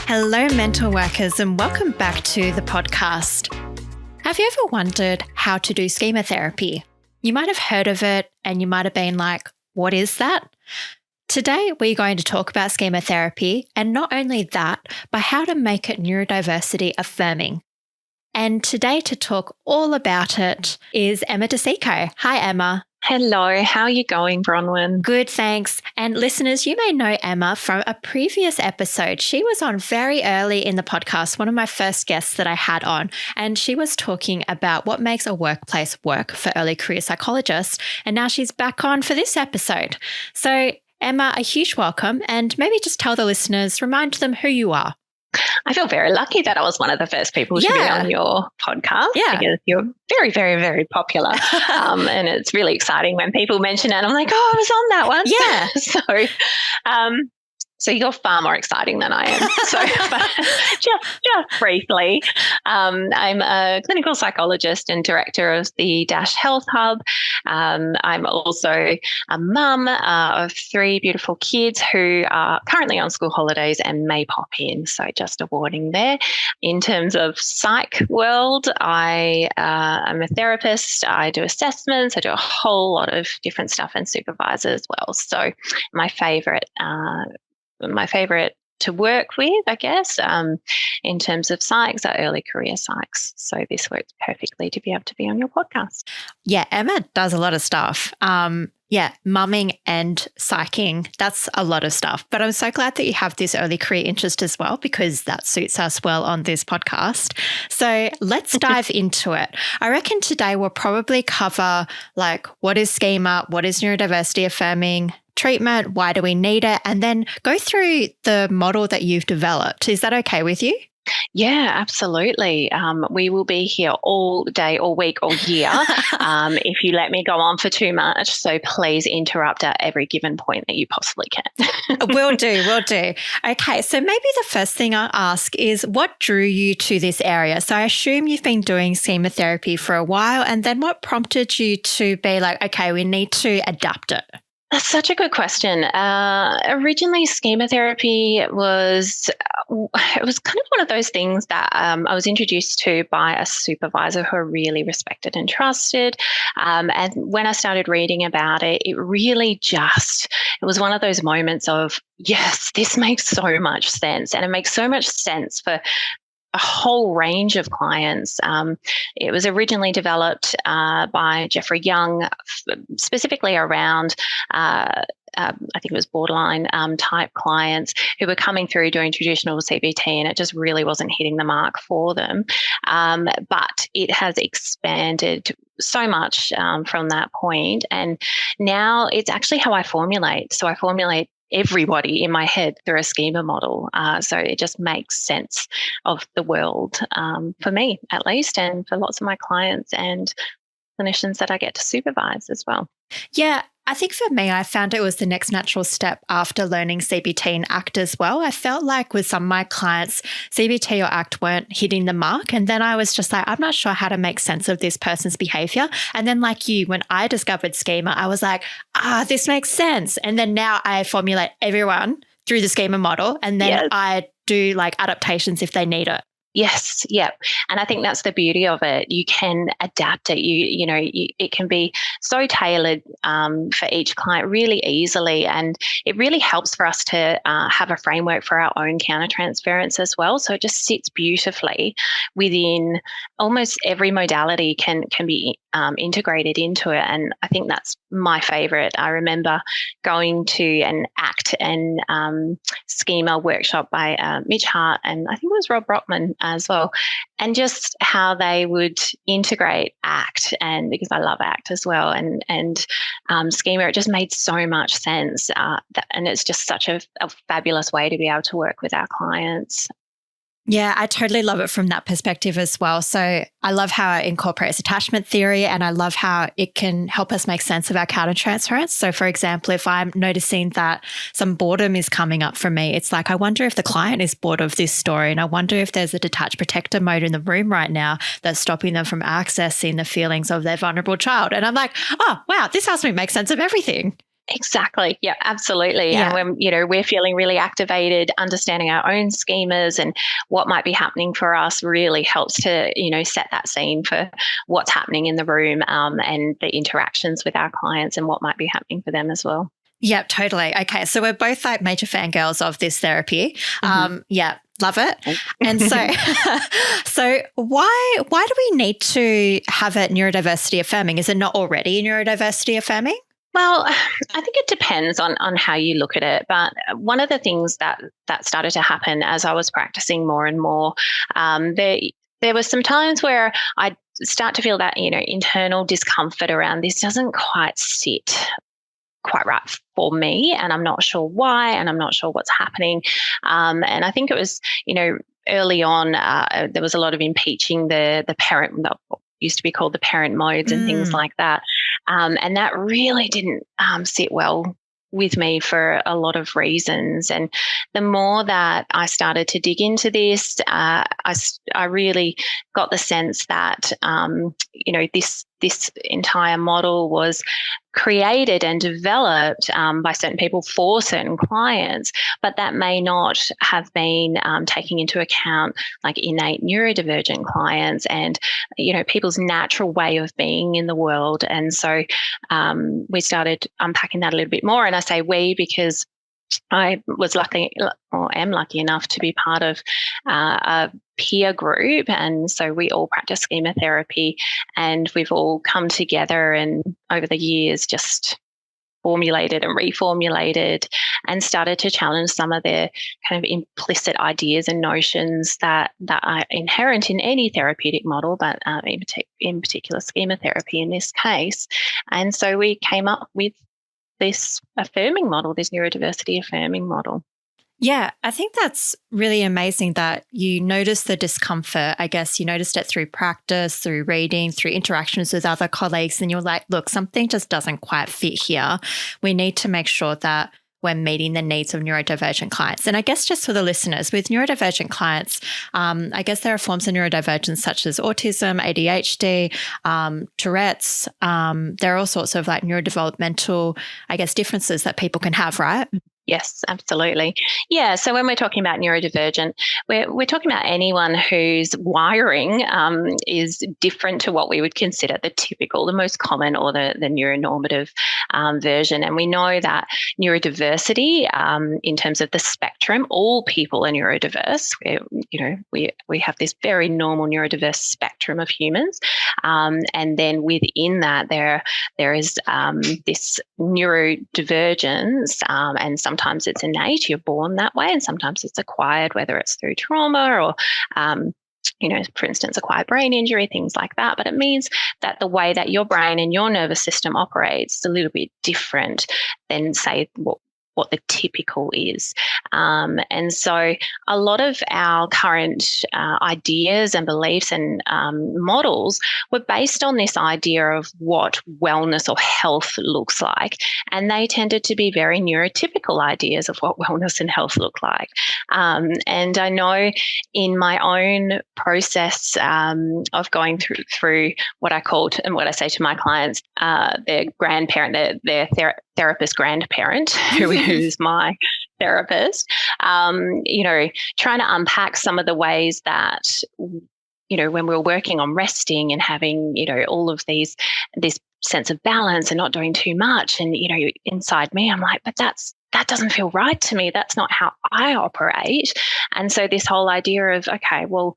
Hello, mental workers, and welcome back to the podcast. Have you ever wondered how to do schema therapy? You might have heard of it and you might have been like, what is that? Today, we're going to talk about schema therapy, and not only that, but how to make it neurodiversity affirming. And today to talk all about it is Emma DeCicco. Hi, Emma. Hello, how are you going, Bronwyn? Good, thanks. And listeners, you may know Emma from a previous episode. She was on very early in the podcast, one of my first guests that I had on, and she was talking about what makes a workplace work for early career psychologists. And now she's back on for this episode. So Emma, a huge welcome, and maybe just tell the listeners, remind them who you are. I feel very lucky that I was one of the first people to be on your podcast because you're very, very, very popular. And it's really exciting when people mention it. I'm like, oh, I was on that one. Yeah. So you're far more exciting than I am. So just briefly, I'm a clinical psychologist and director of the Dash Health Hub. I'm also a mum of 3 beautiful kids who are currently on school holidays and may pop in. So just a warning there. In terms of psych world, I am a therapist. I do assessments. I do a whole lot of different stuff and supervise as well. So my favorite to work with, I guess, in terms of psychs are early career psychs. So this works perfectly to be able to be on your podcast. Yeah, Emma does a lot of stuff. Mumming and psyching, that's a lot of stuff. But I'm so glad that you have this early career interest as well, because that suits us well on this podcast. So let's dive into it. I reckon today we'll probably cover like what is schema, what is neurodiversity affirming, treatment, why do we need it, and then go through the model that you've developed. Is that okay with you? Yeah, absolutely. We will be here all day, all week, all year if you let me go on for too much. So please interrupt at every given point that you possibly can. Will do. Okay, so maybe the first thing I'll ask is what drew you to this area? So I assume you've been doing schema therapy for a while, and then what prompted you to be like, okay, we need to adapt it? That's such a good question. Originally, schema therapy was kind of one of those things that I was introduced to by a supervisor who I really respected and trusted. And when I started reading about it, it was one of those moments of, yes, this makes so much sense. And it makes so much sense for a whole range of clients. It was originally developed by Jeffrey Young, specifically around I think it was borderline type clients who were coming through doing traditional CBT, and it just really wasn't hitting the mark for them. But it has expanded so much from that point, and now it's actually how I formulate. So I formulate everybody in my head through a schema model. So it just makes sense of the world for me, at least, and for lots of my clients and clinicians that I get to supervise as well. Yeah, I think for me, I found it was the next natural step after learning CBT and ACT as well. I felt like with some of my clients, CBT or ACT weren't hitting the mark. And then I was just like, I'm not sure how to make sense of this person's behavior. And then like you, when I discovered schema, I was like, this makes sense. And then now I formulate everyone through the schema model, and then I do like adaptations if they need it. Yes, yeah. And I think that's the beauty of it. You can adapt it. It can be so tailored for each client really easily. And it really helps for us to have a framework for our own countertransference as well. So it just sits beautifully within almost every modality can be integrated into it. And I think that's my favorite. I remember going to an ACT and schema workshop by Mitch Hart, and I think it was Rob Brockman as well, and just how they would integrate ACT, and because I love ACT as well, and schema, it just made so much sense, and it's just such a fabulous way to be able to work with our clients. Yeah, I totally love it from that perspective as well. So I love how it incorporates attachment theory, and I love how it can help us make sense of our countertransference. So for example, if I'm noticing that some boredom is coming up for me, it's like, I wonder if the client is bored of this story, and I wonder if there's a detached protector mode in the room right now that's stopping them from accessing the feelings of their vulnerable child. And I'm like, oh, wow, this helps me make sense of everything. Exactly. Yeah, absolutely. Yeah. And when, we're feeling really activated, understanding our own schemas and what might be happening for us really helps to, set that scene for what's happening in the room, and the interactions with our clients and what might be happening for them as well. Yeah, totally. Okay. So we're both like major fangirls of this therapy. Yeah, love it. And so, so why do we need to have it neurodiversity affirming? Is it not already neurodiversity affirming? Well, I think it depends on how you look at it. But one of the things that started to happen as I was practicing more and more, there was some times where I'd start to feel that, internal discomfort around this doesn't quite sit quite right for me, and I'm not sure why, and I'm not sure what's happening. And I think it was, early on, there was a lot of impeaching the parent, that used to be called the parent modes and things like that. And that really didn't sit well with me for a lot of reasons. And the more that I started to dig into this, I really got the sense that, this entire model was created and developed by certain people for certain clients, but that may not have been taking into account like innate neurodivergent clients and, people's natural way of being in the world. And so we started unpacking that a little bit more. And I say we because I was lucky, or am lucky enough to be part of a peer group. And so we all practice Schema Therapy, and we've all come together and over the years just formulated and reformulated and started to challenge some of the kind of implicit ideas and notions that are inherent in any therapeutic model, but in particular Schema Therapy in this case. And so we came up with this affirming model, this neurodiversity affirming model. Yeah, I think that's really amazing that you noticed the discomfort. I guess you noticed it through practice, through reading, through interactions with other colleagues, and you're like, look, something just doesn't quite fit here. We need to make sure that we're meeting the needs of neurodivergent clients. And I guess just for the listeners, with neurodivergent clients, I guess there are forms of neurodivergence such as autism, ADHD, Tourette's. There are all sorts of like neurodevelopmental, I guess, differences that people can have, right? Yes, absolutely. Yeah. So when we're talking about neurodivergent, we're talking about anyone whose wiring is different to what we would consider the typical, the most common, or the neuronormative version. And we know that neurodiversity, in terms of the spectrum, all people are neurodiverse. We have this very normal neurodiverse spectrum of humans, and then within that there is this neurodivergence, and sometimes it's innate, you're born that way, and sometimes it's acquired, whether it's through trauma or, for instance, acquired brain injury, things like that. But it means that the way that your brain and your nervous system operates is a little bit different than, say, what the typical is. And so a lot of our current ideas and beliefs and models were based on this idea of what wellness or health looks like. And they tended to be very neurotypical ideas of what wellness and health look like. And I know in my own process of going through what I called, and what I say to my clients, their grandparent, their therapist grandparent, who's my therapist, trying to unpack some of the ways that, when we were working on resting and having, all of this sense of balance and not doing too much. And, inside me, I'm like, but that doesn't feel right to me. That's not how I operate. And so this whole idea of, okay, well,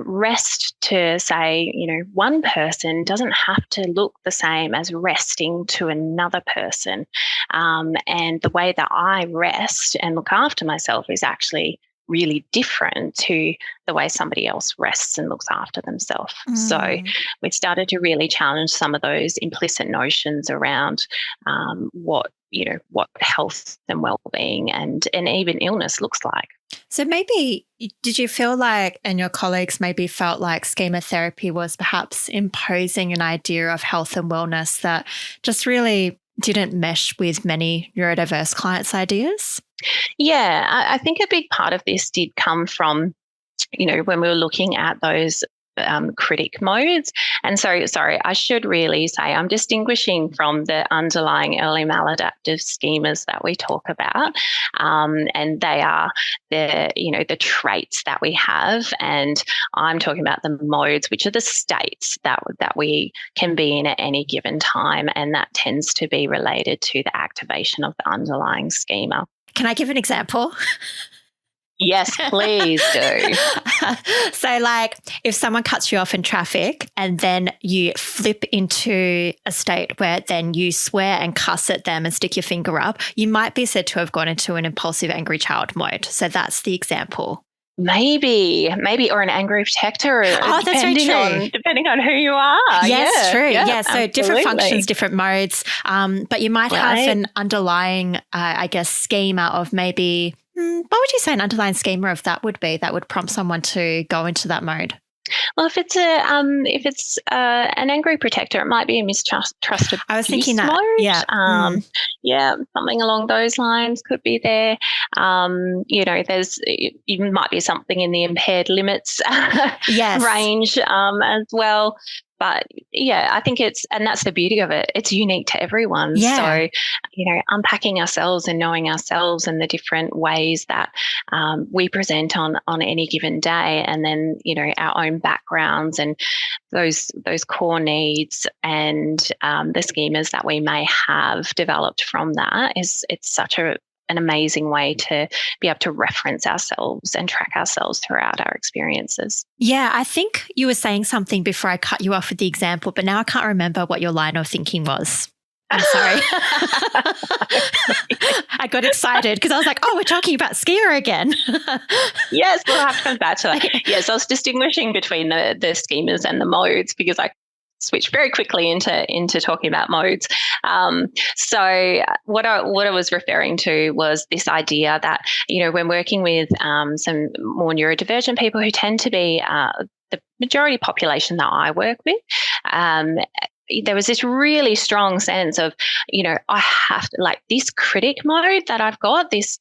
rest to, say, one person doesn't have to look the same as resting to another person. And the way that I rest and look after myself is actually really different to the way somebody else rests and looks after themselves. So we started to really challenge some of those implicit notions around what health and well-being and even illness looks like. So maybe, did you feel like, and your colleagues maybe felt like Schema Therapy was perhaps imposing an idea of health and wellness that just really didn't mesh with many neurodiverse clients' ideas? Yeah, I think a big part of this did come from, when we were looking at those critic modes. And so, sorry, I should really say I'm distinguishing from the underlying early maladaptive schemas that we talk about. And they are the traits that we have. And I'm talking about the modes, which are the states that we can be in at any given time. And that tends to be related to the activation of the underlying schema. Can I give an example? Yes, please do. So like if someone cuts you off in traffic and then you flip into a state where then you swear and cuss at them and stick your finger up, you might be said to have gone into an impulsive angry child mode. So that's the example. Maybe, or an angry protector. Oh, that's very true. Depending on who you are. Yes, true. Yeah, so absolutely. Different functions, different modes. But you might have an underlying, schema of maybe. What would you say an underlying schema of that would be that would prompt someone to go into that mode? Well, if it's an angry protector, it might be a mistrusted. I was thinking that. Mode. Yeah, something along those lines could be there. You might be something in the impaired limits range as well. But yeah, I think and that's the beauty of it. It's unique to everyone. Yeah. So, unpacking ourselves and knowing ourselves and the different ways that we present on any given day, and then, our own backgrounds and those core needs and the schemas that we may have developed from that it's such an amazing way to be able to reference ourselves and track ourselves throughout our experiences. Yeah, I think you were saying something before I cut you off with the example, but now I can't remember what your line of thinking was. I'm sorry. I got excited because I was like, we're talking about schema again. Yes, we'll have to come back to that. Yes, I was distinguishing between the schemas and the modes because I switch very quickly into talking about modes. So what I was referring to was this idea that, when working with some more neurodivergent people who tend to be the majority population that I work with, there was this really strong sense of, I have to, like, this critic mode that I've got, this,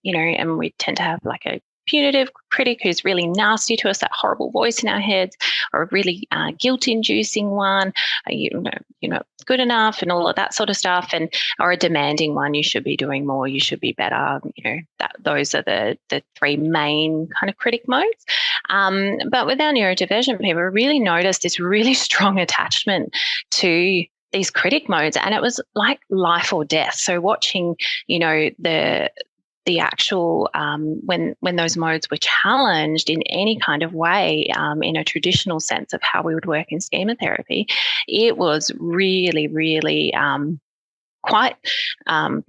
and we tend to have like a punitive critic who's really nasty to us, that horrible voice in our heads, or a really guilt-inducing one, you're not good enough and all of that sort of stuff, or a demanding one, you should be doing more, you should be better. Those are the three main kind of critic modes. But with our neurodivergent people, we really noticed this really strong attachment to these critic modes, and it was like life or death. So watching, the actual when those modes were challenged in any kind of way, in a traditional sense of how we would work in schema therapy, it was really, really quite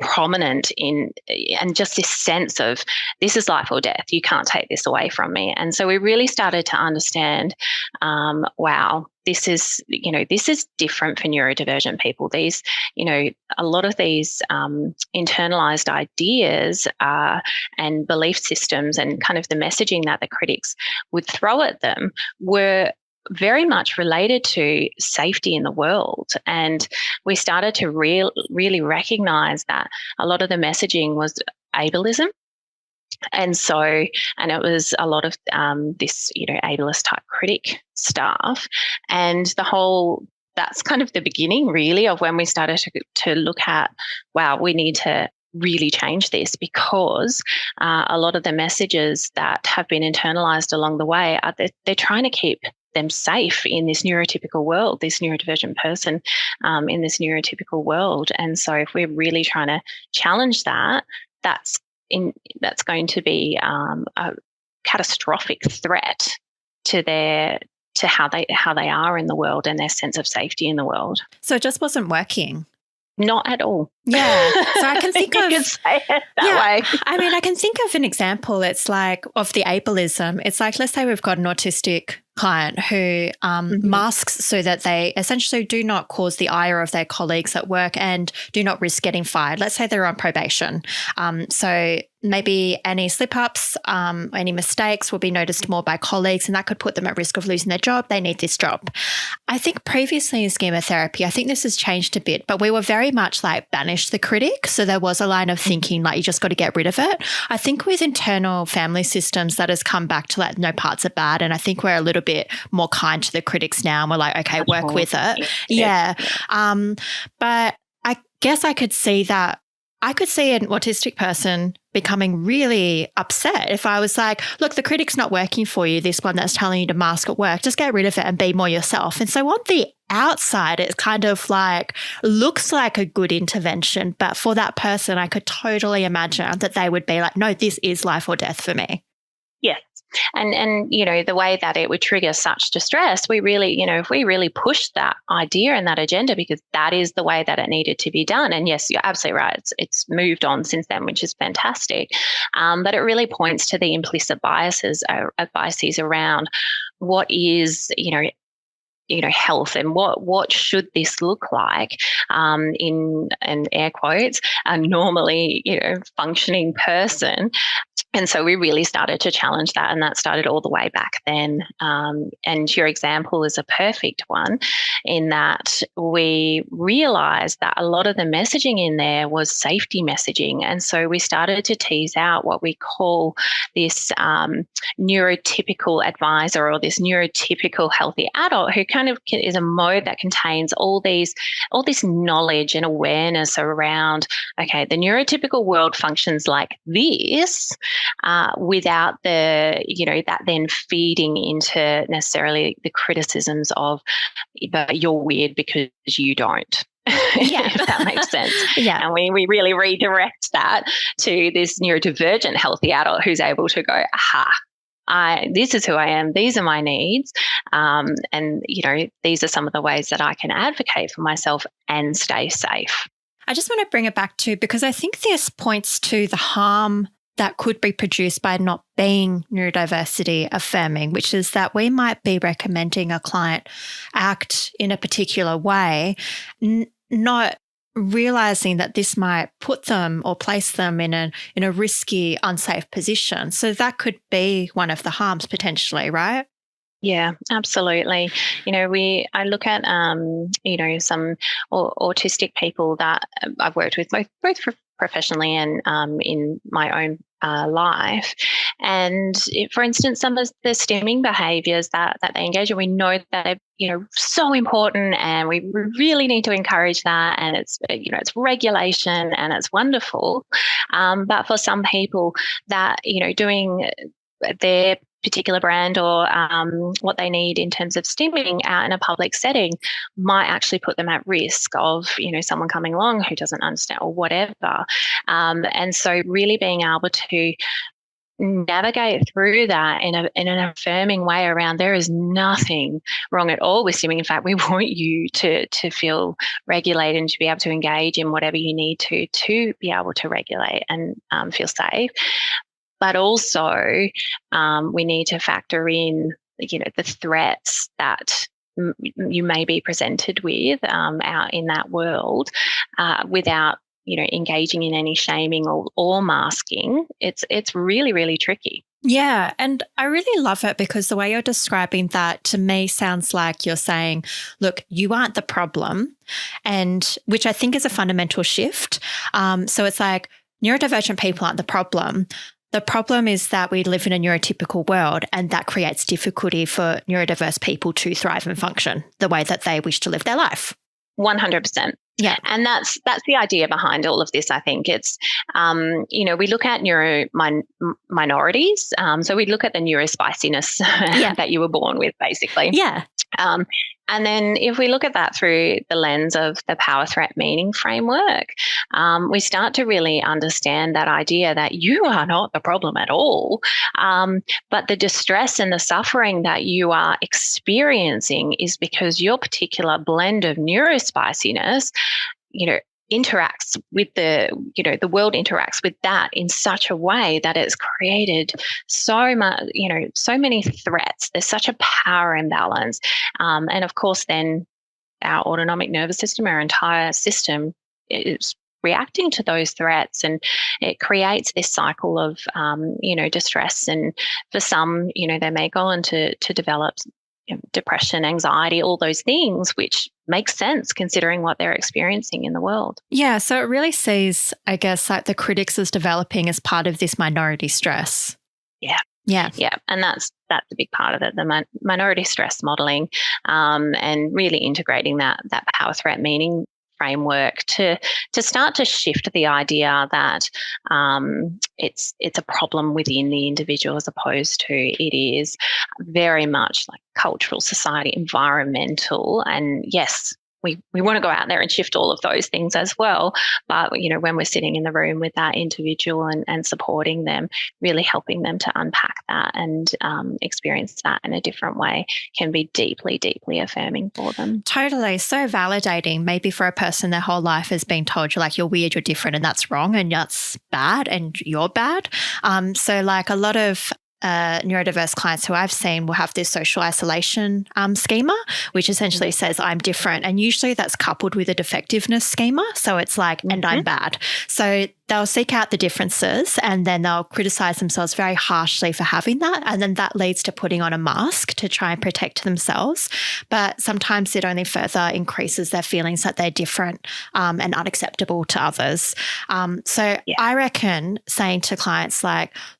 prominent and just this sense of, this is life or death. You can't take this away from me. And so we really started to understand, wow, this is different for neurodivergent people. These, a lot of these internalized ideas and belief systems and kind of the messaging that the critics would throw at them were very much related to safety in the world. And we started to really recognize that a lot of the messaging was ableism. And it was a lot of this, ableist type critic stuff. And that's kind of the beginning really of when we started to look at, wow, we need to really change this, because a lot of the messages that have been internalized along the way they're trying to keep them safe in this neurotypical world, this neurodivergent person in this neurotypical world. And so if we're really trying to challenge that, that's going to be a catastrophic threat to how they are in the world and their sense of safety in the world. So it just wasn't working. Not at all. Yeah. So I can think of, you could say it that way. I mean, I can think of an example. It's like of the ableism. It's like, let's say we've got an autistic client who masks so that they essentially do not cause the ire of their colleagues at work and do not risk getting fired. Let's say they're on probation. So maybe any slip-ups, any mistakes will be noticed more by colleagues, and that could put them at risk of losing their job. They need this job. I think previously in Schema Therapy, I think this has changed a bit, but we were very much like banish the critic. So there was a line of thinking like you just got to get rid of it. I think with internal family systems, that has come back to like no parts are bad. And I think we're a little bit more kind to the critics now, and we're like, okay, work with it. Yeah. But I guess I could see that. I could see an autistic person becoming really upset if I was like, look, the critic's not working for you, this one that's telling you to mask at work, just get rid of it and be more yourself. And so on the outside, it kind of like looks like a good intervention. But for that person, I could totally imagine that they would be like, no, this is life or death for me. Yes. And the way that it would trigger such distress, we really, if we really pushed that idea and that agenda, because that is the way that it needed to be done. And yes, you're absolutely right. It's moved on since then, which is fantastic. But it really points to the implicit biases around what is, health and what should this look like in air quotes, a normally, functioning person. And so we really started to challenge that, and that started all the way back then. And your example is a perfect one in that we realized that a lot of the messaging in there was safety messaging. And so we started to tease out what we call this neurotypical advisor, or this neurotypical healthy adult, who kind of is a mode that contains all this knowledge and awareness around, okay, the neurotypical world functions like this, without the, that then feeding into necessarily the criticisms of, but you're weird because you don't. Yeah. If that makes sense. Yeah. And we really redirect that to this neurodivergent healthy adult who's able to go, aha, this is who I am. These are my needs. And, these are some of the ways that I can advocate for myself and stay safe. I just want to bring it back to, because I think this points to the harm that could be produced by not being neurodiversity affirming, which is that we might be recommending a client act in a particular way, not realizing that this might put them or place them in a risky, unsafe position. So that could be one of the harms potentially, right? Yeah, absolutely. I look at, some autistic people that I've worked with both professionally and in my own life. And for instance, some of the stimming behaviours that they engage in, we know that they're, so important, and we really need to encourage that. And it's, it's regulation and it's wonderful. But for some people that, doing their particular brand or what they need in terms of stimming out in a public setting might actually put them at risk of, someone coming along who doesn't understand or whatever. And so really being able to navigate through that in an affirming way around, there is nothing wrong at all with stimming. In fact, we want you to feel regulated and to be able to engage in whatever you need to be able to regulate and feel safe. But also we need to factor in, the threats that you may be presented with out in that world without, engaging in any shaming or masking. It's really, really tricky. Yeah. And I really love it because the way you're describing that to me sounds like you're saying, look, you aren't the problem, and which I think is a fundamental shift. So it's like neurodivergent people aren't the problem. The problem is that we live in a neurotypical world, and that creates difficulty for neurodiverse people to thrive and function the way that they wish to live their life. 100%. Yeah. And that's the idea behind all of this. I think it's, we look at minorities. So we look at the neurospiciness that you were born with, basically. Yeah. And then if we look at that through the lens of the power threat meaning framework, we start to really understand that idea that you are not the problem at all, but the distress and the suffering that you are experiencing is because your particular blend of neurospiciness, interacts with the world interacts with that in such a way that it's created so much, so many threats. There's such a power imbalance. And of course, then our autonomic nervous system, our entire system is reacting to those threats, and it creates this cycle of distress. And for some, they may go on to develop depression, anxiety, all those things, which makes sense considering what they're experiencing in the world. Yeah, so it really sees, I guess, like the critics as developing as part of this minority stress. Yeah, and that's a big part of it, the minority stress modelling, and really integrating that power threat meaning framework to start to shift the idea that it's a problem within the individual, as opposed to it is very much like cultural, society, environmental. And yes, we want to go out there and shift all of those things as well. But, when we're sitting in the room with that individual and supporting them, really helping them to unpack that and experience that in a different way can be deeply, deeply affirming for them. Totally. So validating. Maybe for a person, their whole life has been told, you're weird, you're different, and that's wrong, and that's bad, and you're bad. So like a lot of neurodiverse clients who I've seen will have this social isolation schema, which essentially says I'm different. And usually that's coupled with a defectiveness schema. So it's like, and I'm bad. So they'll seek out the differences and then they'll criticize themselves very harshly for having that. And then that leads to putting on a mask to try and protect themselves. But sometimes it only further increases their feelings that they're different and unacceptable to others. I reckon saying to clients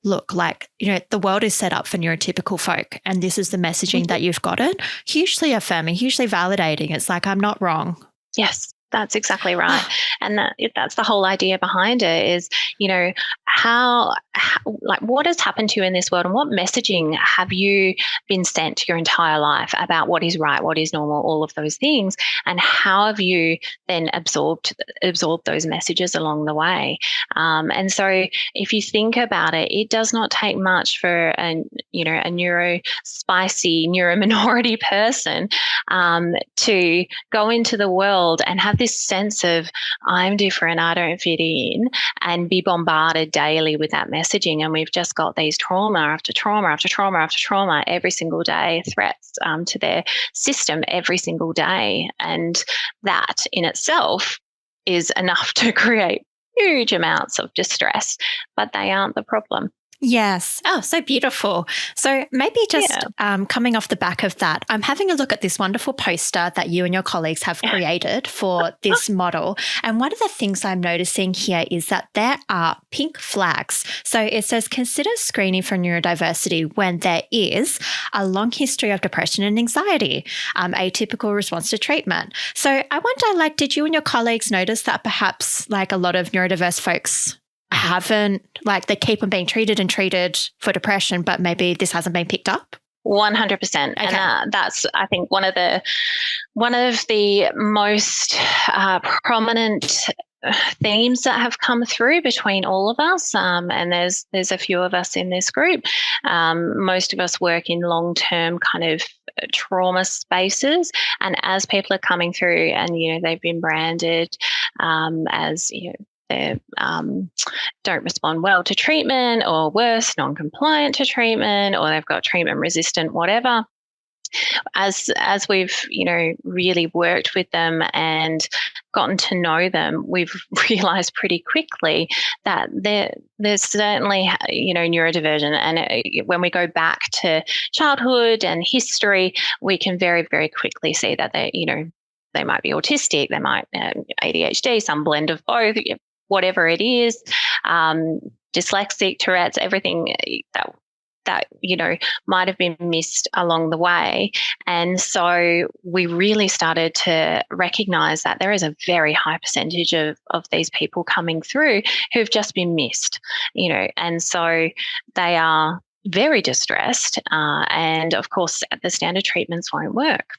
look, the world is set up for neurotypical folk and this is the messaging that you've gotten, hugely affirming, hugely validating. It's like, I'm not wrong. Yes. That's exactly right. And that's the whole idea behind it is, how what has happened to you in this world and what messaging have you been sent your entire life about what is right, what is normal, all of those things, and how have you then absorbed those messages along the way? And so if you think about it, it does not take much for a neurominority person to go into the world and have this sense of I'm different, I don't fit in, and be bombarded daily with that messaging. And we've just got these trauma after trauma after trauma after trauma every single day, threats to their system every single day. And that in itself is enough to create huge amounts of distress, but they aren't the problem. Yes. Oh, so beautiful. So maybe just coming off the back of that, I'm having a look at this wonderful poster that you and your colleagues have created for this model. And one of the things I'm noticing here is that there are pink flags. So it says, consider screening for neurodiversity when there is a long history of depression and anxiety, atypical response to treatment. So I wonder, did you and your colleagues notice that perhaps a lot of neurodiverse folks haven't, they keep on being treated for depression, but maybe this hasn't been picked up? 100%. Okay. And that's, I think, one of the most prominent themes that have come through between all of us. And there's a few of us in this group. Most of us work in long-term kind of trauma spaces. And as people are coming through and, they've been branded as, they don't respond well to treatment, or worse, non-compliant to treatment, or they've got treatment resistant, whatever. As we've, really worked with them and gotten to know them, we've realized pretty quickly that there's certainly, neurodivergent. And when we go back to childhood and history, we can very, very quickly see that they might be autistic, they might ADHD, some blend of both, whatever it is, dyslexic, Tourette's, everything that might have been missed along the way. And so we really started to recognize that there is a very high percentage of these people coming through who've just been missed, and so they are very distressed. And of course, the standard treatments won't work.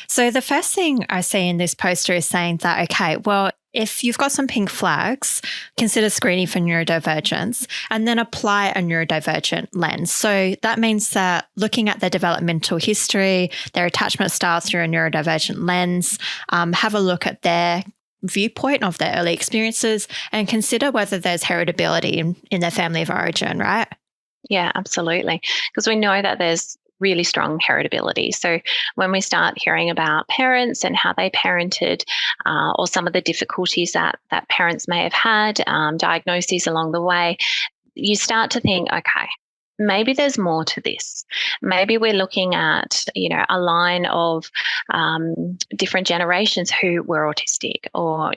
So the first thing I see in this poster is saying that, okay, well, if you've got some pink flags, consider screening for neurodivergence and then apply a neurodivergent lens. So that means that looking at their developmental history, their attachment styles through a neurodivergent lens, have a look at their viewpoint of their early experiences and consider whether there's heritability in their family of origin, right? Yeah, absolutely. Because we know that there's really strong heritability. So when we start hearing about parents and how they parented, or some of the difficulties that parents may have had, diagnoses along the way, you start to think, okay, maybe there's more to this. Maybe we're looking at, a line of different generations who were autistic or,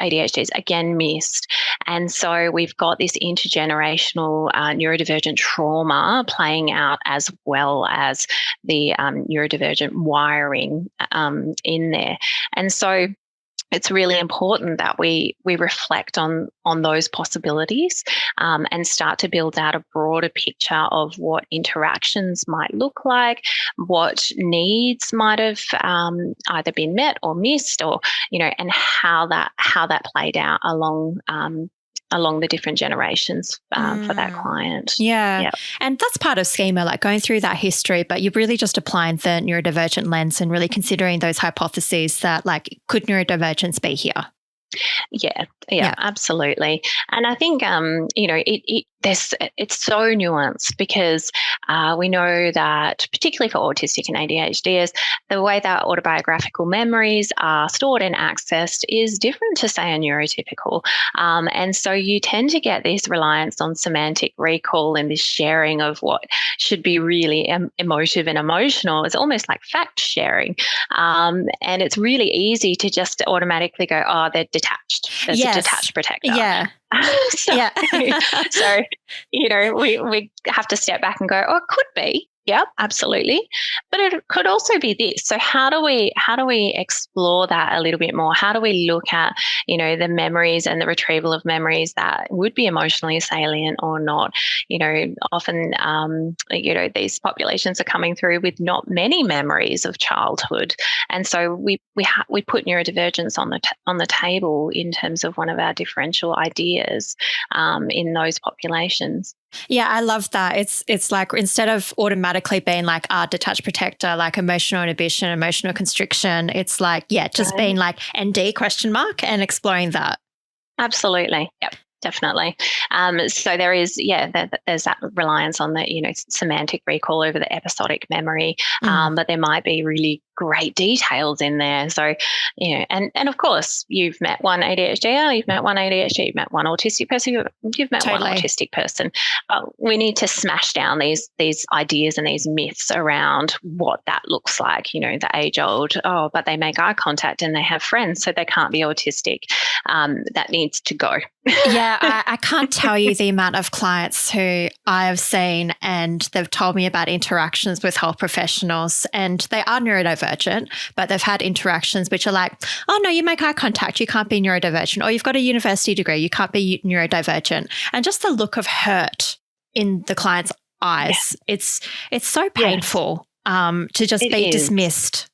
ADHDs, again, missed. And so we've got this intergenerational neurodivergent trauma playing out, as well as the neurodivergent wiring in there. And so it's really important that we reflect on those possibilities, and start to build out a broader picture of what interactions might look like, what needs might have either been met or missed, or and how that played out along the different generations for that client. Yeah. Yep. And that's part of Schema, like going through that history, but you're really just applying the neurodivergent lens and really considering those hypotheses that, like, could neurodivergence be here? Yeah, absolutely. And I think, it's so nuanced, because we know that, particularly for autistic and ADHDs, the way that autobiographical memories are stored and accessed is different to, say, a neurotypical. And so you tend to get this reliance on semantic recall and this sharing of what should be really emotive and emotional. It's almost like fact sharing. And it's really easy to just automatically go, oh, they're detached. There's a detached protector. Yeah. So we have to step back and go, oh, it could be. Yeah, absolutely. But it could also be this. So how do we explore that a little bit more? How do we look at, the memories and the retrieval of memories that would be emotionally salient or not? Often, these populations are coming through with not many memories of childhood. And so we put neurodivergence on the table in terms of one of our differential ideas in those populations. Yeah, I love that. It's like, instead of automatically being like detached protector, like emotional inhibition, emotional constriction, it's like, just being like ND ? And exploring that. Absolutely. Yep. Definitely. So there is, there's that reliance on the, semantic recall over the episodic memory, but there might be really great details in there. So, and of course, you've met one ADHD, you've met one ADHD, you've met one autistic person, you've met one autistic person. We need to smash down these ideas and these myths around what that looks like. The age-old, oh, but they make eye contact and they have friends, so they can't be autistic. That needs to go. Yeah, I can't tell you the amount of clients who I have seen, and they've told me about interactions with health professionals, and they are neurodivergent, but they've had interactions which are like, oh no, you make eye contact, you can't be neurodivergent, or you've got a university degree, you can't be neurodivergent. And just the look of hurt in the client's eyes, it's so painful to just be dismissed.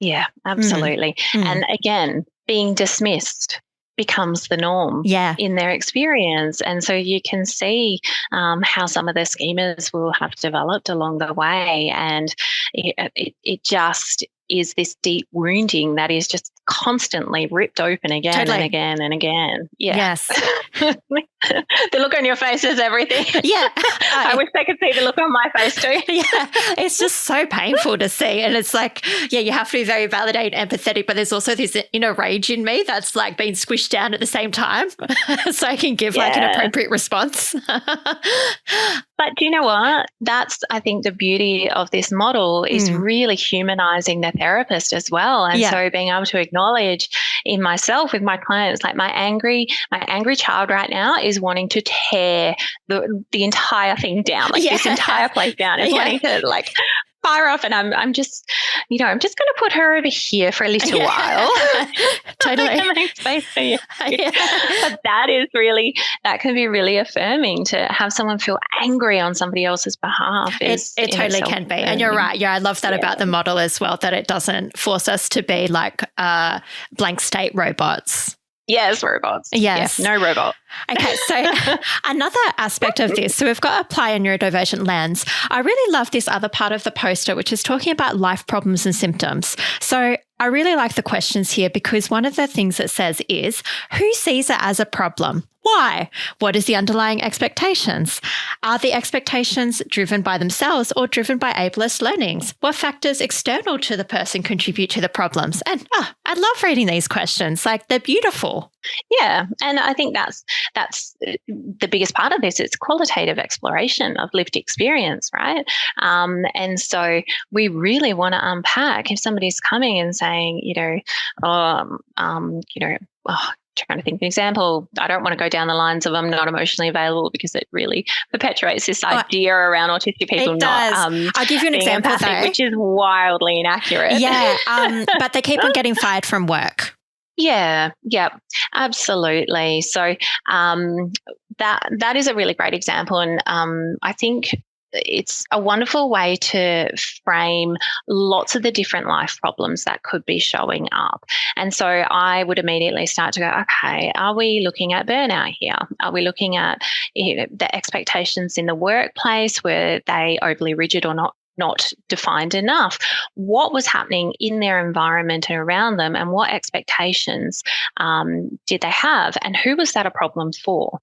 Yeah, absolutely. And again, being dismissed becomes the norm in their experience. And so you can see how some of the schemas will have developed along the way. And it just is this deep wounding that is just constantly ripped open again and again and again. Yeah. Yes. The look on your face is everything. Yeah. I wish they could see the look on my face too. Yeah. It's just so painful to see. And it's like, you have to be very validated, empathetic, but there's also this inner rage in me that's like being squished down at the same time so I can give like an appropriate response. But do you know what? That's, I think, the beauty of this model is really humanizing the therapist as well. And so being able to acknowledge in myself, with my clients, like my angry child right now is wanting to tear the entire thing down, like this entire place down. It's wanting to like fire off, and I'm just, I'm just going to put her over here for a little while. Totally. Make space for you. But that can be really affirming, to have someone feel angry on somebody else's behalf. It totally can be. And you're right. Yeah, I love that about the model as well, that it doesn't force us to be like blank state robots. Yes, robots. Yes. Yeah, no robot. Okay, so another aspect of this, so we've got apply a neurodivergent lens. I really love this other part of the poster, which is talking about life problems and symptoms. So I really like the questions here, because one of the things it says is, who sees it as a problem? Why? What is the underlying expectations? Are the expectations driven by themselves or driven by ableist learnings? What factors external to the person contribute to the problems? And I love reading these questions. Like, they're beautiful. Yeah, and I think that's the biggest part of this. It's qualitative exploration of lived experience, right? And so we really want to unpack if somebody's coming and saying, trying to think of an example. I don't want to go down the lines of I'm not emotionally available because it really perpetuates this idea around autistic people not I'll give you an example, which is wildly inaccurate. Yeah, but they keep on getting fired from work. Yeah, absolutely. So that is a really great example, and I think it's a wonderful way to frame lots of the different life problems that could be showing up. And so I would immediately start to go, okay, are we looking at burnout here? Are we looking at the expectations in the workplace? Were they overly rigid or not defined enough? What was happening in their environment and around them, and what expectations did they have, and who was that a problem for?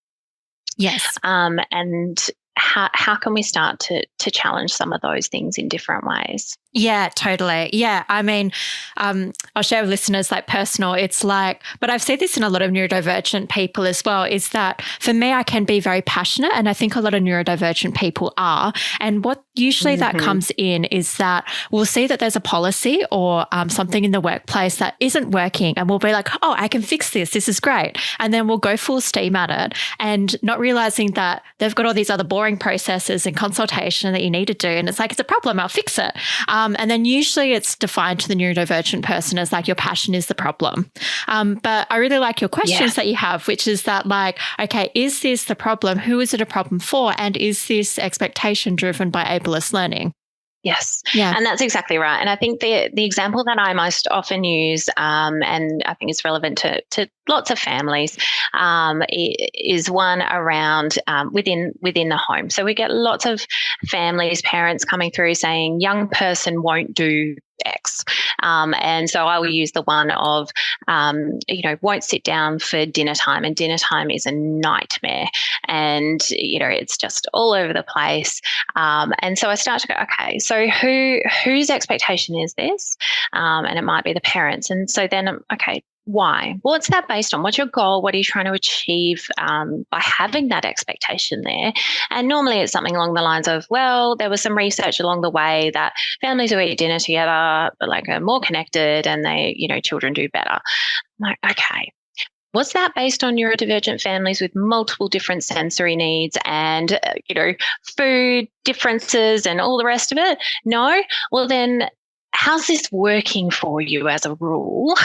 Yes. And how can we start to challenge some of those things in different ways? Yeah, totally. Yeah. I mean, I'll share with listeners like personal, it's like, but I've seen this in a lot of neurodivergent people as well, is that for me, I can be very passionate, and I think a lot of neurodivergent people are. And what usually that comes in is that we'll see that there's a policy or something in the workplace that isn't working, and we'll be like, oh, I can fix this. This is great. And then we'll go full steam at it, and not realizing that they've got all these other boring processes and consultation that you need to do. And it's like, it's a problem, I'll fix it. And then usually it's defined to the neurodivergent person as like, your passion is the problem. But I really like your questions that you have, which is that like, okay, is this the problem? Who is it a problem for? And is this expectation driven by ableist learning? Yes. Yeah. And that's exactly right. And I think the example that I most often use, and I think it's relevant to lots of families, is one around within the home. So we get lots of families, parents coming through saying, young person won't do X. And so I will use the one of, won't sit down for dinner time, and dinner time is a nightmare. And, it's just all over the place. And so I start to go, okay, so whose expectation is this? And it might be the parents. And so then, okay, why? What's that based on? What's your goal? What are you trying to achieve by having that expectation there? And normally it's something along the lines of, well, there was some research along the way that families who eat dinner together are more connected, and they, children do better. I'm like, okay. Was that based on neurodivergent families with multiple different sensory needs and, food differences and all the rest of it? No? Well, then how's this working for you as a rule?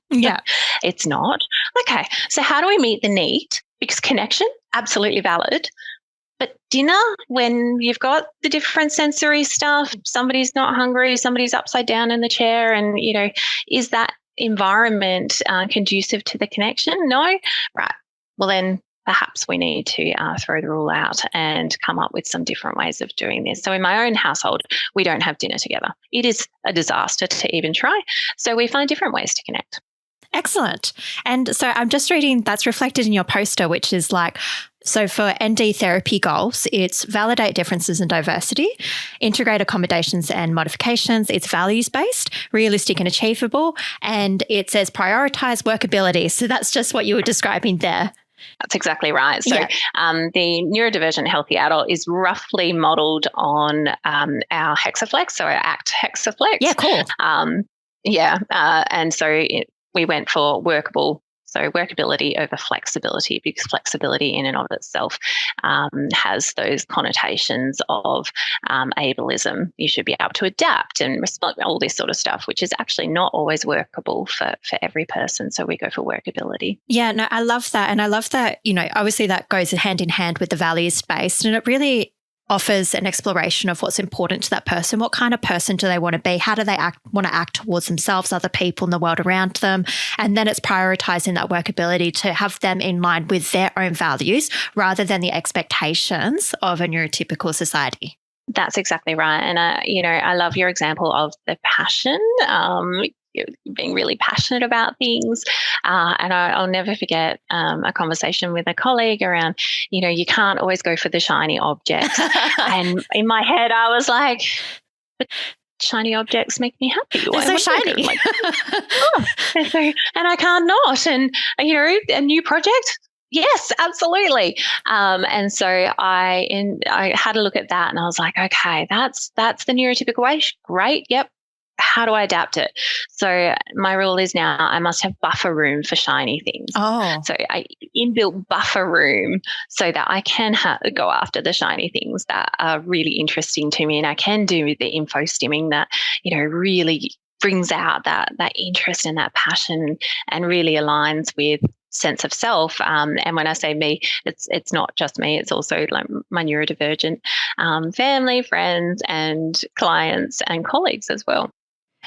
Yeah. It's not. Okay. So how do we meet the need? Because connection, absolutely valid. But dinner, when you've got the different sensory stuff, somebody's not hungry, somebody's upside down in the chair, and, is that environment conducive to the connection? No? Right. Well, then perhaps we need to throw the rule out and come up with some different ways of doing this. So in my own household, we don't have dinner together. It is a disaster to even try. So we find different ways to connect. Excellent. And so I'm just reading, that's reflected in your poster, which is like, so for ND therapy goals, it's validate differences and diversity, integrate accommodations and modifications, it's values-based, realistic and achievable, and it says prioritize workability. So that's just what you were describing there. That's exactly right. So the neurodivergent healthy adult is roughly modelled on our hexaflex, so our ACT hexaflex. Yeah, cool. And so we went for workable. So workability over flexibility, because flexibility in and of itself has those connotations of ableism. You should be able to adapt and respond, all this sort of stuff, which is actually not always workable for every person. So we go for workability. Yeah, no, I love that. And I love that, obviously that goes hand in hand with the values-based, and it really offers an exploration of what's important to that person. What kind of person do they want to be? How do they want to act towards themselves, other people in the world around them? And then it's prioritizing that workability to have them in line with their own values rather than the expectations of a neurotypical society. That's exactly right. And, I love your example of the passion. being really passionate about things. And I'll never forget a conversation with a colleague around, you can't always go for the shiny objects. And in my head, I was like, but shiny objects make me happy. They're so shiny. Like, and I can't not. And, a new project, yes, absolutely. And so I had a look at that and I was like, okay, that's the neurotypical way. Great. Yep. How do I adapt it? So my rule is now I must have buffer room for shiny things. Oh. So I inbuilt buffer room so that I can go after the shiny things that are really interesting to me, and I can do the info stimming that, really brings out that interest and that passion and really aligns with sense of self. And when I say me, it's not just me, it's also like my neurodivergent family, friends and clients and colleagues as well.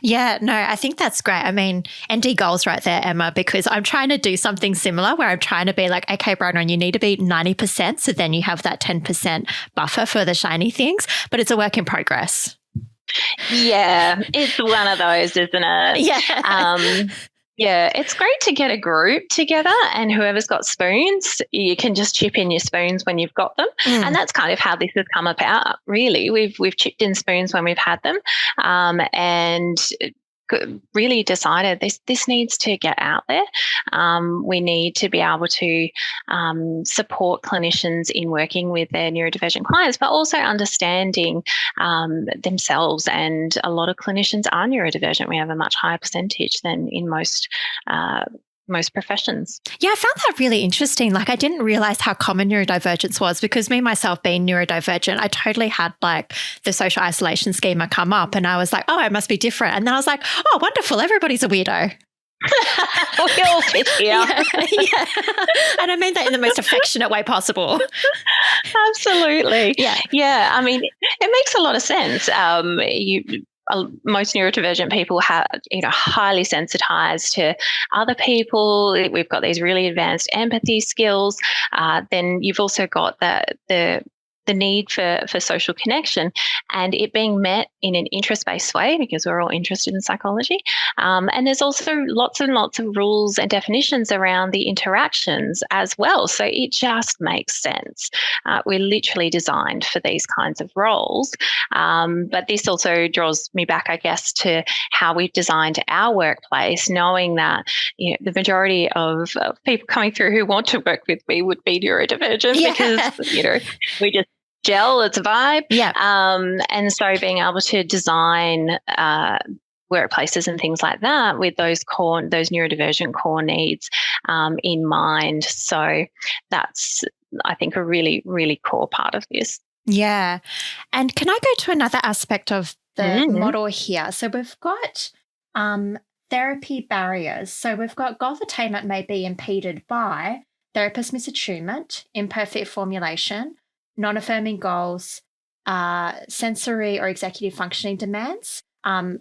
Yeah, no, I think that's great. I mean, ND goals right there, Emma, because I'm trying to do something similar where I'm trying to be like, okay, Bronwyn, you need to be 90%. So then you have that 10% buffer for the shiny things, but it's a work in progress. Yeah, it's one of those, isn't it? Yeah. Yeah, it's great to get a group together, and whoever's got spoons, you can just chip in your spoons when you've got them. And that's kind of how this has come about, really. We've chipped in spoons when we've had them, and really decided this needs to get out there. We need to be able to support clinicians in working with their neurodivergent clients, but also understanding themselves. And a lot of clinicians are neurodivergent. We have a much higher percentage than in most professions. Yeah, I found that really interesting. Like, I didn't realize how common neurodivergence was, because me, myself being neurodivergent, I totally had like the social isolation schema come up and I was like, oh, I must be different. And then I was like, oh, wonderful. Everybody's a weirdo. We all fit here. Yeah. And I mean that in the most affectionate way possible. Absolutely. Yeah. Yeah. I mean, it makes a lot of sense. Most neurodivergent people have, highly sensitized to other people. We've got these really advanced empathy skills. Then you've also got the need for social connection, and it being met in an interest-based way, because we're all interested in psychology. And there's also lots and lots of rules and definitions around the interactions as well. So it just makes sense. We're literally designed for these kinds of roles. But this also draws me back, I guess, to how we've designed our workplace, knowing that the majority of people coming through who want to work with me would be neurodivergent, because we just gel, it's a vibe. Yeah. And so being able to design workplaces and things like that with those neurodivergent core needs in mind. So that's, I think, a really, really core part of this. Yeah. And can I go to another aspect of the model here? So we've got therapy barriers. So we've got goal attainment may be impeded by therapist misattunement, imperfect formulation, non-affirming goals, sensory or executive functioning demands,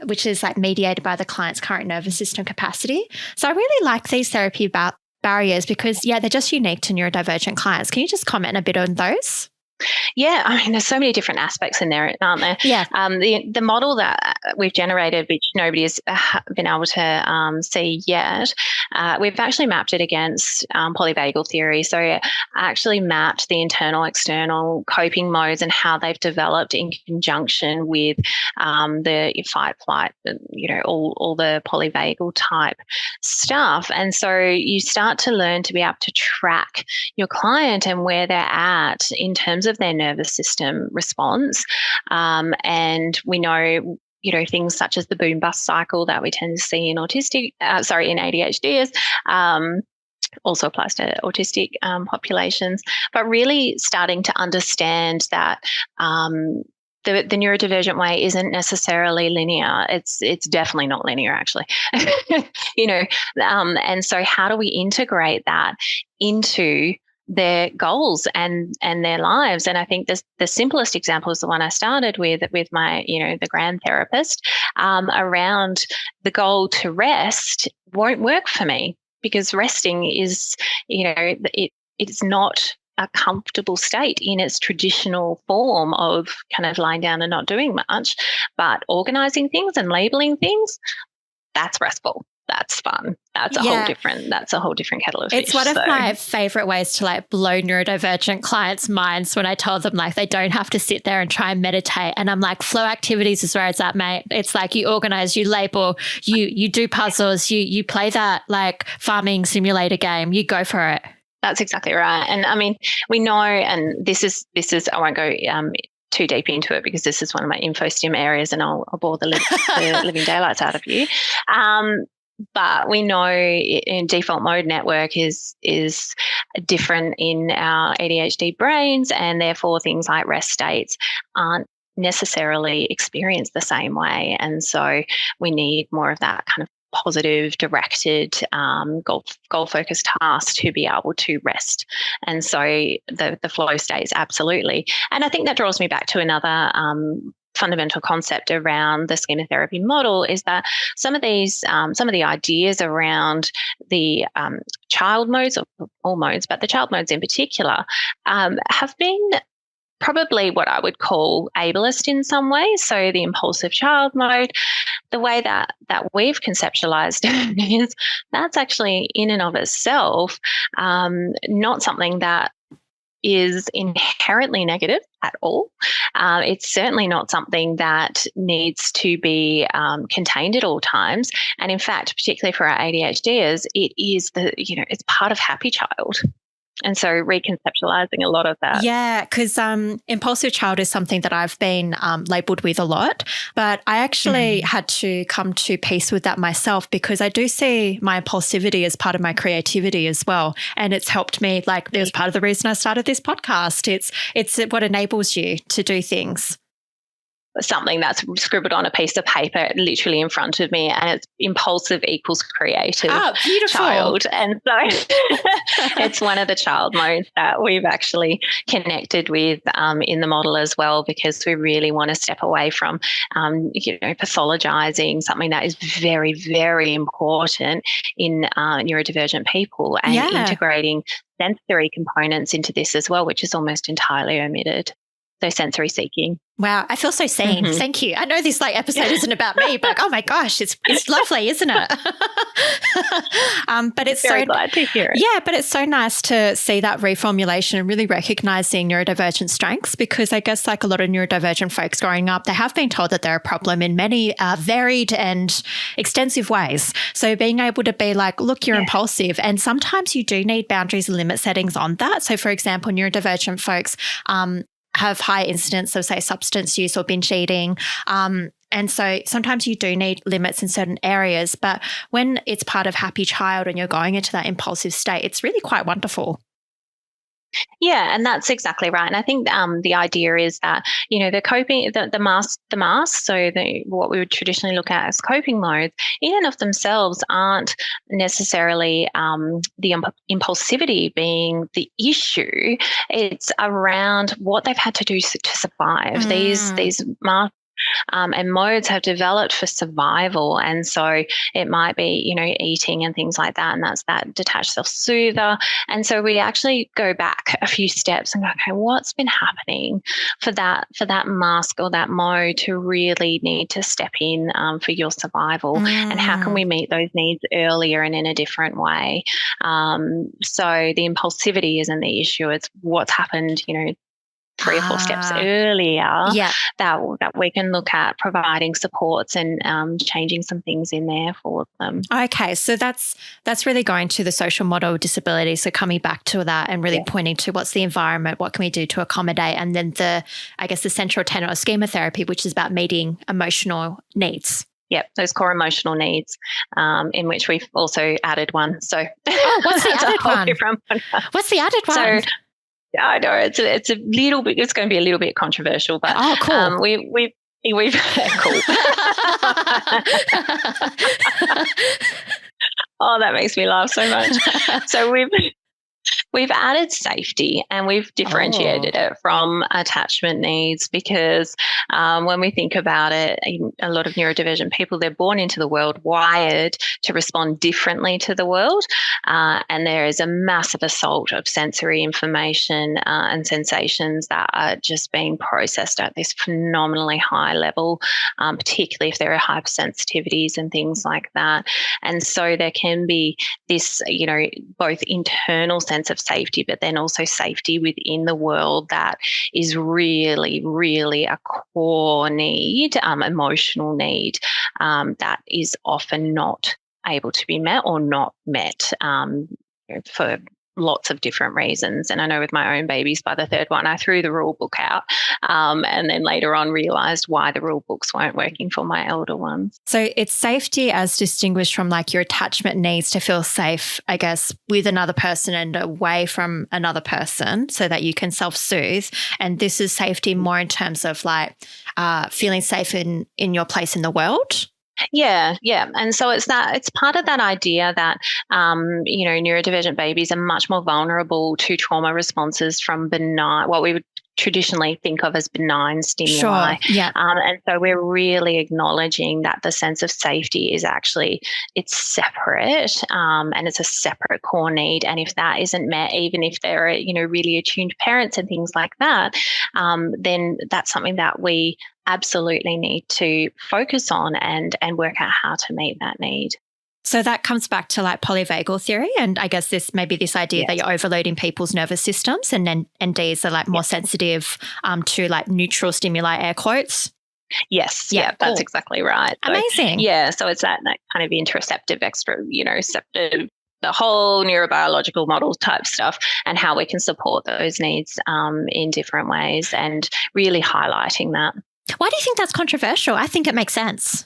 which is like mediated by the client's current nervous system capacity. So I really like these therapy barriers because, they're just unique to neurodivergent clients. Can you just comment a bit on those? Yeah, I mean, there's so many different aspects in there, aren't there? Yeah. The model that we've generated, which nobody has been able to see yet, we've actually mapped it against polyvagal theory. So I actually mapped the internal, external coping modes and how they've developed in conjunction with the fight, flight, all the polyvagal type stuff. And so you start to learn to be able to track your client and where they're at in terms of their nervous system response. And we know, things such as the boom bust cycle that we tend to see in in ADHDers, also applies to autistic populations, but really starting to understand that the neurodivergent way isn't necessarily linear. It's definitely not linear, actually. And so how do we integrate that into their goals and their lives? And I think the simplest example is the one I started with my, the grand therapist, around the goal to rest won't work for me, because resting is, it's not a comfortable state in its traditional form of kind of lying down and not doing much, but organizing things and labeling things, that's restful. That's fun. That's a whole different kettle of fish. It's one of my favorite ways to like blow neurodivergent clients' minds when I tell them like they don't have to sit there and try and meditate. And I'm like, flow activities is where it's at, mate. It's like you organize, you label, you do puzzles, you play that like farming simulator game, you go for it. That's exactly right. And I mean, we know, and this is I won't go too deep into it because this is one of my info stim areas and I'll bore the living daylights out of you. But we know in default mode network is different in our ADHD brains, and therefore things like rest states aren't necessarily experienced the same way. And so we need more of that kind of positive, directed, goal-focused task to be able to rest. And so the flow states, absolutely. And I think that draws me back to another fundamental concept around the Schema Therapy model is that some of the ideas around the child modes, or all modes, but the child modes in particular, have been probably what I would call ableist in some ways. So the impulsive child mode, the way that we've conceptualized it is that's actually in and of itself not something that is inherently negative at all. It's certainly not something that needs to be contained at all times. And in fact, particularly for our ADHDers, it is it's part of happy child. And so reconceptualizing a lot of that. Yeah, because impulsive child is something that I've been labelled with a lot, but I actually had to come to peace with that myself because I do see my impulsivity as part of my creativity as well. And it's helped me, like it was part of the reason I started this podcast. It's what enables you to do things. Something that's scribbled on a piece of paper literally in front of me, and it's impulsive equals creative child. And so it's one of the child modes that we've actually connected with in the model as well, because we really want to step away from pathologizing something that is very, very important in neurodivergent people, and integrating sensory components into this as well, which is almost entirely omitted. So sensory seeking. Wow, I feel so seen. Thank you. I know this episode isn't about me, but oh my gosh, it's lovely, isn't it? But it's very glad to hear it. Yeah, but it's so nice to see that reformulation and really recognizing neurodivergent strengths, because I guess like a lot of neurodivergent folks growing up, they have been told that they're a problem in many varied and extensive ways. So being able to be like, look, you're impulsive, and sometimes you do need boundaries and limit settings on that. So for example, neurodivergent folks have high incidence of, say, substance use or binge eating. And so sometimes you do need limits in certain areas, but when it's part of happy child and you're going into that impulsive state, it's really quite wonderful. Yeah, and that's exactly right. And I think the idea is that, the coping, the mask, so what we would traditionally look at as coping modes, in and of themselves aren't necessarily the impulsivity being the issue. It's around what they've had to do to survive. These masks and modes have developed for survival. And so it might be, eating and things like that. And that's that detached self-soother. And so we actually go back a few steps and go, okay, what's been happening for that mask or that mode to really need to step in for your survival? And how can we meet those needs earlier and in a different way? So the impulsivity isn't the issue. It's what's happened, 3 or 4 steps earlier that we can look at providing supports and changing some things in there for them. Okay, so that's really going to the social model of disability. So coming back to that and really pointing to what's the environment, what can we do to accommodate, and then the central tenet of Schema Therapy, which is about meeting emotional needs. Yep, those core emotional needs, in which we've also added one. So, what's the added one? What's the added one? So, yeah, I know it's a little bit. It's going to be a little bit controversial, but cool. We've cool. Oh, that makes me laugh so much. So We've added safety and we've differentiated it from attachment needs because when we think about it, a lot of neurodivergent people, they're born into the world wired to respond differently to the world. And there is a massive assault of sensory information and sensations that are just being processed at this phenomenally high level, particularly if there are hypersensitivities and things like that. And so there can be this, both internal sense of safety, but then also safety within the world that is really, really a core need, emotional need, that is often not able to be met or not met for lots of different reasons. And I know with my own babies, by the third one, I threw the rule book out and then later on realised why the rule books weren't working for my elder ones. So it's safety as distinguished from like your attachment needs to feel safe, I guess, with another person and away from another person so that you can self-soothe. And this is safety more in terms of like feeling safe in your place in the world. Yeah. And so it's part of that idea that, neurodivergent babies are much more vulnerable to trauma responses from benign, what we would traditionally think of as benign stimuli. Sure. Yeah. And so we're really acknowledging that the sense of safety is actually, it's separate and it's a separate core need. And if that isn't met, even if there are, really attuned parents and things like that, then that's something that we absolutely need to focus on and work out how to meet that need. So that comes back to like polyvagal theory, and I guess this idea that you're overloading people's nervous systems, and then NDs are like more sensitive to like neutral stimuli, air quotes. Yes, yeah, that's exactly right. So, amazing. Yeah, so it's that kind of interoceptive, receptive, the whole neurobiological model type stuff, and how we can support those needs in different ways, and really highlighting that. Why do you think that's controversial? I think it makes sense.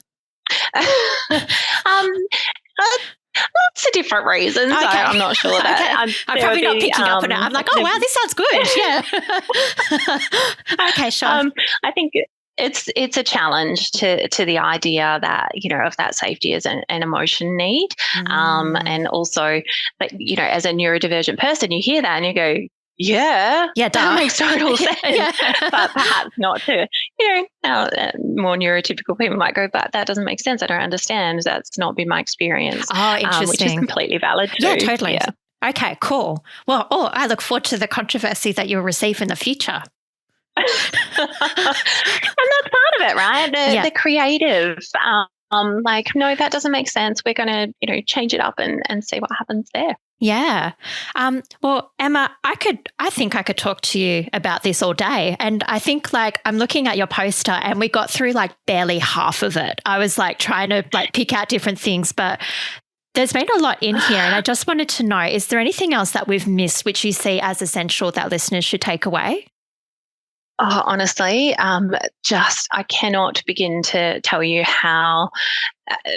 Lots of different reasons. Okay. I'm not sure that. Okay. I'm probably not picking up on it. I'm like, oh, wow, this sounds good. Yeah. Okay, sure. I think it's a challenge to the idea that, of that safety as an emotion need. And also, but, as a neurodivergent person, you hear that and you go, yeah, that makes total sense. But perhaps not to, more neurotypical people might go, but that doesn't make sense. I don't understand. That's not been my experience. Oh, interesting. Which is completely valid too. Yeah, totally. Yeah. Okay, cool. Well, I look forward to the controversy that you'll receive in the future. And that's part of it, right? The creative, no, that doesn't make sense. We're going to, change it up and see what happens there. Yeah. Well, Emma, I think I could talk to you about this all day. And I think like I'm looking at your poster and we got through like barely half of it. I was like trying to like pick out different things, but there's been a lot in here. And I just wanted to know, is there anything else that we've missed which you see as essential that listeners should take away? Oh, honestly, I cannot begin to tell you how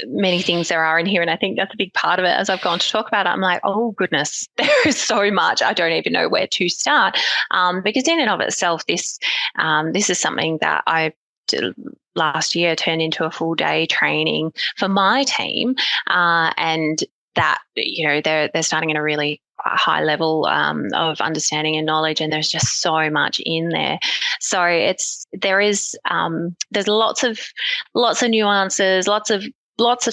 many things there are in here. And I think that's a big part of it. As I've gone to talk about it, I'm like, oh, goodness, there is so much. I don't even know where to start. Because in and of itself, this is something that I last year turned into a full day training for my team. And that, they're starting at a really high level of understanding and knowledge, and there's just so much in there. So there's lots of nuances, lots of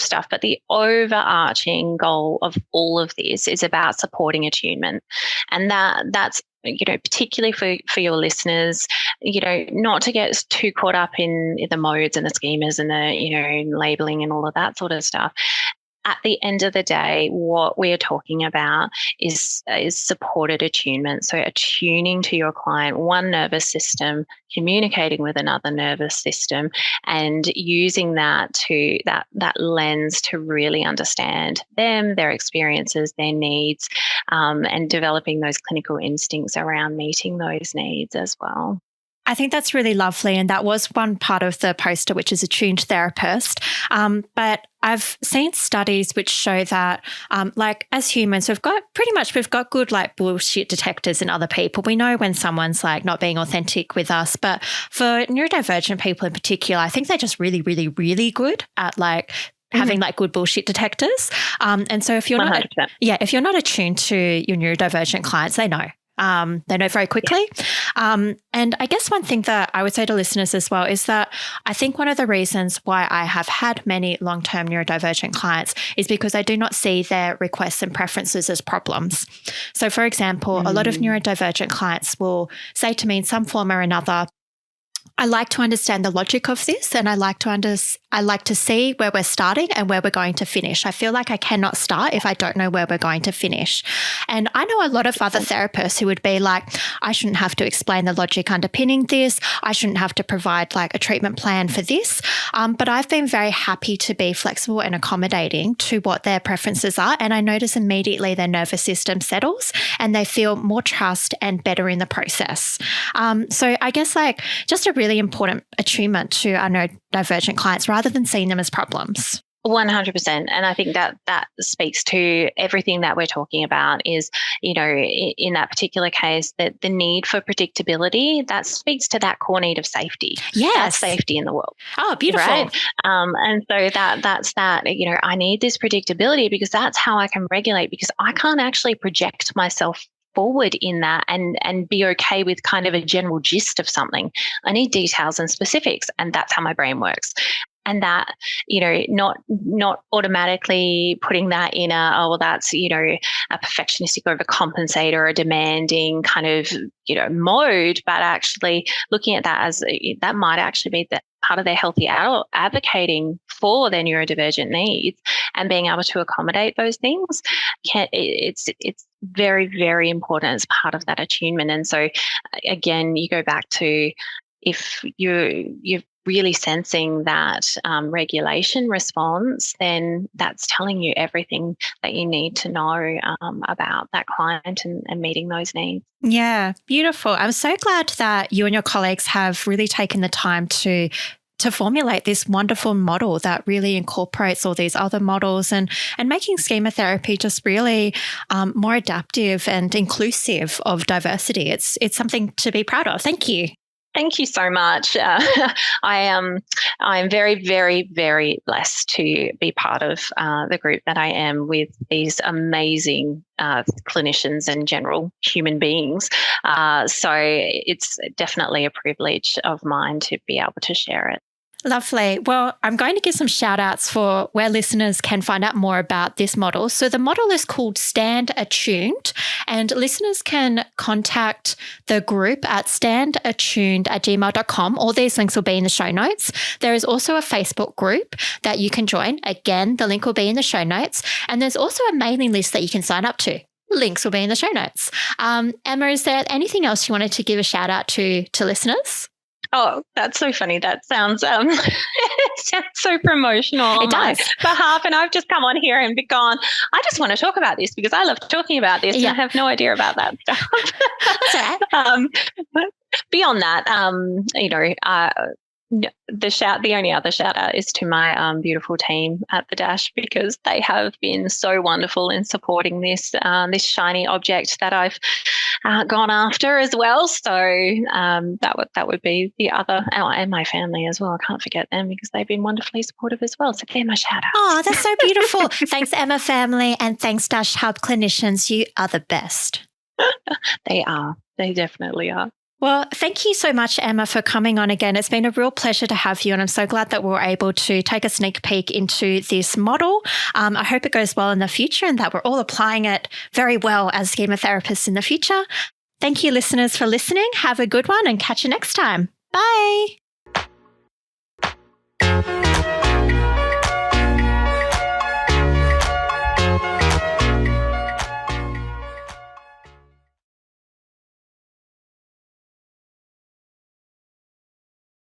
stuff, but the overarching goal of all of this is about supporting attunement, and that's particularly for your listeners, not to get too caught up in the modes and the schemas and the labeling and all of that sort of stuff. At the end of the day, what we are talking about is supported attunement. So attuning to your client, one nervous system, communicating with another nervous system, and using that lens to really understand them, their experiences, their needs, and developing those clinical instincts around meeting those needs as well. I think that's really lovely. And that was one part of the poster, which is attuned therapist. But I've seen studies which show that, like as humans, we've got good like bullshit detectors in other people. We know when someone's like not being authentic with us. But for neurodivergent people in particular, I think they're just really, really, really good at like having like good bullshit detectors. And so if you're 100%. if you're not attuned to your neurodivergent clients, they know. They know very quickly. Yeah. And I guess one thing that I would say to listeners as well is that I think one of the reasons why I have had many long-term neurodivergent clients is because I do not see their requests and preferences as problems. So for example, a lot of neurodivergent clients will say to me in some form or another, I like to understand the logic of this, and I like to see where we're starting and where we're going to finish. I feel like I cannot start if I don't know where we're going to finish. And I know a lot of other therapists who would be like, I shouldn't have to explain the logic underpinning this. I shouldn't have to provide like a treatment plan for this. But I've been very happy to be flexible and accommodating to what their preferences are. And I notice immediately their nervous system settles and they feel more trust and better in the process. So I guess like just a really important attunement to our neurodivergent clients rather than seeing them as problems. 100%. And I think that speaks to everything that we're talking about is, in that particular case, that the need for predictability, that speaks to that core need of safety. Yes. That's safety in the world. Oh, beautiful. Right? And so that's that, I need this predictability because that's how I can regulate, because I can't actually project myself forward in that and be okay with kind of a general gist of something. I need details and specifics, and that's how my brain works. And that, not automatically putting that in that's, a perfectionistic overcompensator or a demanding kind of, mode, but actually looking at that as that might actually be the part of their healthy adult advocating for their neurodivergent needs and being able to accommodate those things. It's very, very important as part of that attunement. And so again, you go back to if you're really sensing that regulation response, then that's telling you everything that you need to know about that client and meeting those needs. Yeah, beautiful. I'm so glad that you and your colleagues have really taken the time to formulate this wonderful model that really incorporates all these other models and making schema therapy just really more adaptive and inclusive of diversity. It's something to be proud of. Thank you. Thank you so much. I am very, very, very blessed to be part of the group that I am with these amazing clinicians and general human beings. So it's definitely a privilege of mine to be able to share it. Lovely. Well, I'm going to give some shout outs for where listeners can find out more about this model. So the model is called Stand Attuned, and listeners can contact the group at standattuned@gmail.com. All these links will be in the show notes. There is also a Facebook group that you can join. Again, the link will be in the show notes. And there's also a mailing list that you can sign up to. Links will be in the show notes. Emma, is there anything else you wanted to give a shout out to listeners? Oh, that's so funny. That sounds it sounds so promotional on my behalf. And I've just come on here and gone, I just want to talk about this because I love talking about this. Yeah. And I have no idea about that stuff. That's all right. But beyond that, the only other shout out is to my beautiful team at the Dash, because they have been so wonderful in supporting this shiny object that I've gone after as well. So that would be the other, and my family as well. I can't forget them because they've been wonderfully supportive as well. So they're my shout outs. Oh, that's so beautiful. Thanks, Emma family, and thanks, Dash Hub clinicians. You are the best. They are. They definitely are. Well, thank you so much, Emma, for coming on again. It's been a real pleasure to have you, and I'm so glad that we were able to take a sneak peek into this model. I hope it goes well in the future and that we're all applying it very well as schema therapists in the future. Thank you, listeners, for listening. Have a good one and catch you next time. Bye.